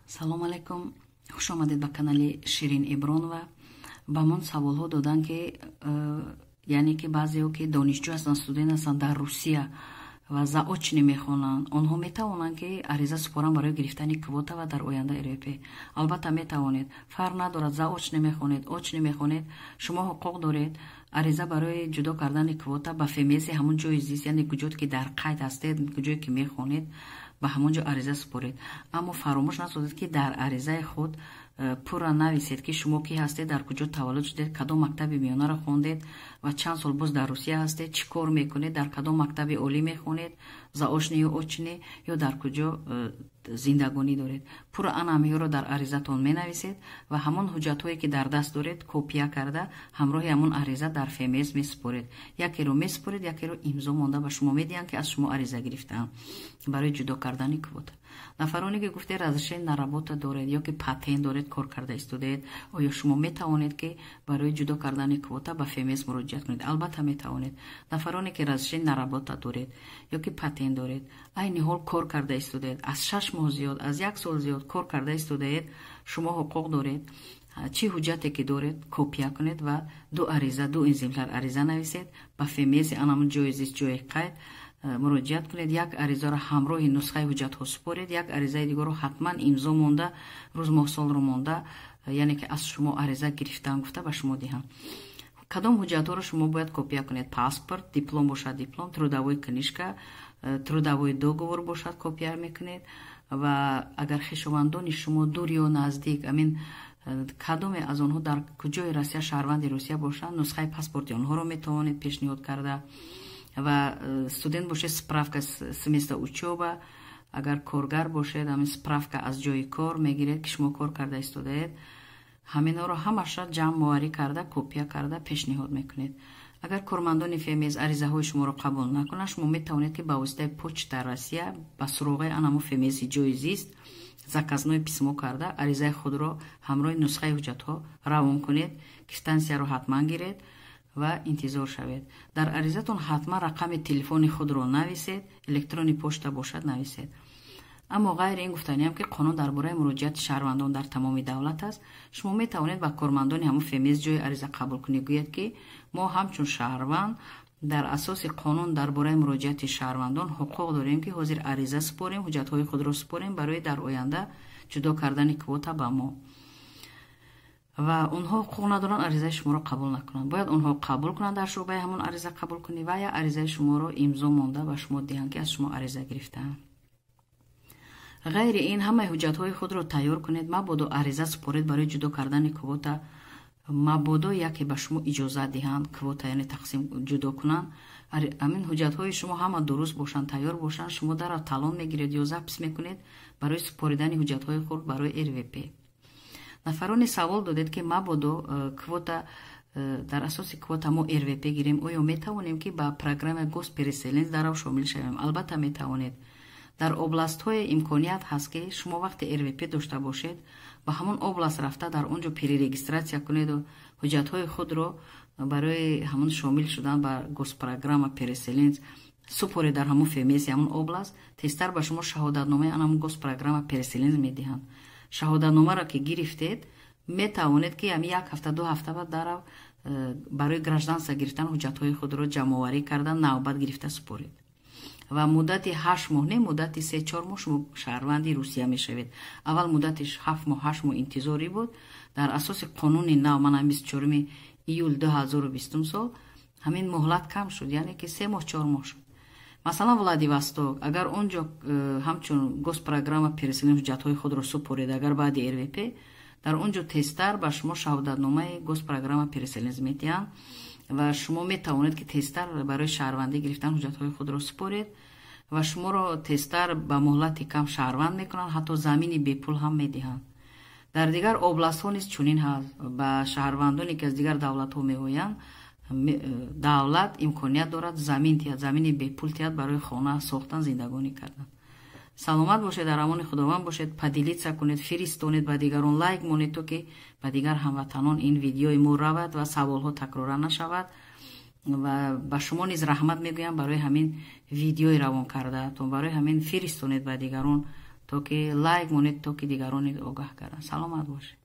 салом алайкум, хуш омадед ба канали Ширин Ибронова. ба мон саволҳо додан ки яъне ки баъзеҳо ки донишҷӯ ҳастанд, студент ҳастанд дар Русия ва заочни мехонанд, онҳо метавонанд ки ариза супоранд барои гирифтани квота ва дар оянда РВП. албатта метавонед, фарқ надорад заочни мехонед, очни мехонед, шумо ҳуқуқ доред ариза барои ҷудо кардани квота ба фемиези ҳамон ҷои зист, яъне куҷое ки дар қайд ҳастед, куҷое ки мехонед, ба ҳамон ҷо ариза супоред. аммо фаромӯш насозед ки дар аризаи худ пурра нависед ки шумо ки ҳастед, дар куҷо таваллуд шудед, кадом мактаби миёнаро хондед ва чанд сол боз дар Русия ҳастед, чӣ кор мекунед, дар кадом мактаби олӣ мехонед, заочни ё очни, ё дар куҷо зиндагонӣ доред. пурра ан ҳамеҳоро дар аризатон менависед ва ҳамон ҳуҷҷатҳое ки дар даст доред копия карда ҳамроҳи ҳамон ариза дар фемез месупоред. якеро месупоред, якеро имзо монда ба шумо медиҳанд ки аз шумо ариза гирифтаанд барои ҷудо кардани квота. нафароне ки гуфтед разрешение на работа доред ё ки патент доред, кор карда истодед, оё шумо метавонед ки барои ҷудо кардани квота ба фемез муроҷиат кунед? албатта метавонед. нафароне ки разрешение на работа доред ё ки патент доред, айни ҳол кор карда истодед, аз 6 моҳ зиёд, аз 1 сол зиёд кор карда истодаед, шумо ҳуқуқ доред чӣ ҳуҷҷате ки доред копия кунед ва ду экземпляр ариза нависед, ба фемези анамон ҷои зист, ҷои қайд муроҷиат кунед. як аризаро ҳамроҳи нусхаи ҳуҷҷатҳо супоред, як аризаи дигарро ҳатман имзо монда, рӯз моҳ солро монда, яъне ки аз шумо ариза гирифтаам гуфта ба шумо диҳам. кадом ҳуҷҷатҳоро шумо бояд копия кунед? паспорт, диплом бошад диплом, трудовой книжка, трудовой договор бошад, копия мекунед. ва агар хешовандони шумо дур ё наздик, амин кадоме аз онҳо дар куҷои Россия шаҳрванди Русия бошанд, нусхаи паспорти онҳоро метавонед пешниҳод карда. ва студент бошед, справка с места учёба, агар коргар бошед, амин справка аз ҷои кор мегиред ки шумо кор карда истодаед. ҳаминҳоро ҳамаша ҷамъоварӣ карда, копия карда пешниҳод мекунед. агар кормандони фемез аризаҳои шуморо қабул накунанд, шумо метавонед ки ба воситаи почта Россия ба суроғи анамо фемези ҷои зист заказное письмо карда аризаи худро ҳамроҳи нусхаи ҳуҷҷатҳо равон кунед. квитансияро ҳатман гиред ва интизор шавед. дар аризатон ҳатман рақами телефони худро нависед, электрони почта бошад нависед. аммо ғайри ин гуфтаниям ки қонун дар бораи муроҷиати шаҳрвандон дар тамоми давлат аст. шумо метавонед ба кормандони ҳамон фемез ҷои ариза қабул кунӣ гӯед ки мо ҳамчун шаҳрванд дар асоси қонун дар бораи муроҷиати шаҳрвандон ҳуқуқ дорем ки ҳозир ариза супорем, ҳуҷҷатҳои худро супорем барои дар оянда ҷудо кардани квота ба мо. ва онҳо ҳуқуқ надоранд аризаи шуморо қабул накунанд. бояд онҳо қабул кунанд, дар шуъбаи ҳамон ариза қабул кунӣ ва я аризаи шуморо имзо монда ба шумо диҳанд ки аз шумо ариза гирифтаанд. ғайри ин ҳамаи ҳуҷҷатҳои худро тайёр кунед. мабодо ариза супоред барои ҷудо кардани квота, мабодо яке ба шумо иҷозат диҳанд квота яъне тақсим ҷудо кунанд, амин ҳуҷҷатҳои шумо ҳама дуруст бошанд, тайёр бошанд, шумо даро талон мегиред ё запис мекунед барои супоридани ҳуҷҷатҳои худ барои РВП. нафароне савол додед ки мабодо квота дар асоси квота мо РВП гирем, оё метавонем ки ба программа госпереселенс дарав шомил шавем? албатта метавонед. дар областҳое имконият ҳаст ки шумо вақте РВП дошта бошед ба ҳамон област рафта дар он ҷо перерегистратсия кунеду ҳуҷҷатҳои худро барои ҳамон шомил шудан ба госпрограмма переселенс супоред дар ҳамон фемези ҳамон област. тезтар ба шумо шаҳодатномаи ҳамон госпрограмма переселенс медиҳанд. шаҳодатномаро ки гирифтед метавонед ки ҳами 1 ҳафта 2 ҳафта баъд дарав барои гражданства гирифтан ҳуҷҷатҳои худро ҷамъоварӣ карда навбат гирифта супоред. ва муддати 8 моҳ не муддати 3-4 моҳ шумо шаҳрванди Русия мешавед. аввал муддати 7 моҳ 8 моҳ интизорӣ буд. дар асоси қонуни нав манам 24 июл 2020 сол ҳамин моҳлат кам шуд, яъне ки 3 моҳ 4 моҳ шуд. масалан Владивосток, агар он ҷо ҳамчун госпрограмма переселенс ҳуҷҷатҳои худро супоред, агар баъди РВП дар он ҷо тезтар ба шумо шаҳодатномаи госпрограмма переселенс медиҳанд ва шумо метавонед ки тезтар барои шаҳрвандӣ гирифтан ҳуҷҷатҳои худро супоред ва шуморо тезтар ба моҳлати кам шаҳрванд мекунанд, ҳатто замини бепул ҳам медиҳанд. дар дигар областҳо низ чунин ҳаст. ба шаҳрвандоне ки аз дигар давлатҳо меоянд давлат имконият дорад замин тиҳад, замини бепул тиҳад барои хона сохтан, зиндагонӣ кардан. саломат бошед, дар амони худованд бошед, падилитса кунед, фиристонед ба дигарон, лайк монед то ки ба дигар ҳамватанон ин видеои мо равад ва саволҳо такрора нашавад. ва ба шумо низ раҳмат мегӯям барои ҳамин видеои равон кардаатон, барои ҳамин фиристонед ба дигарон то ки лайк монед, то ки дигарони огаҳ карданд. саломат бошед.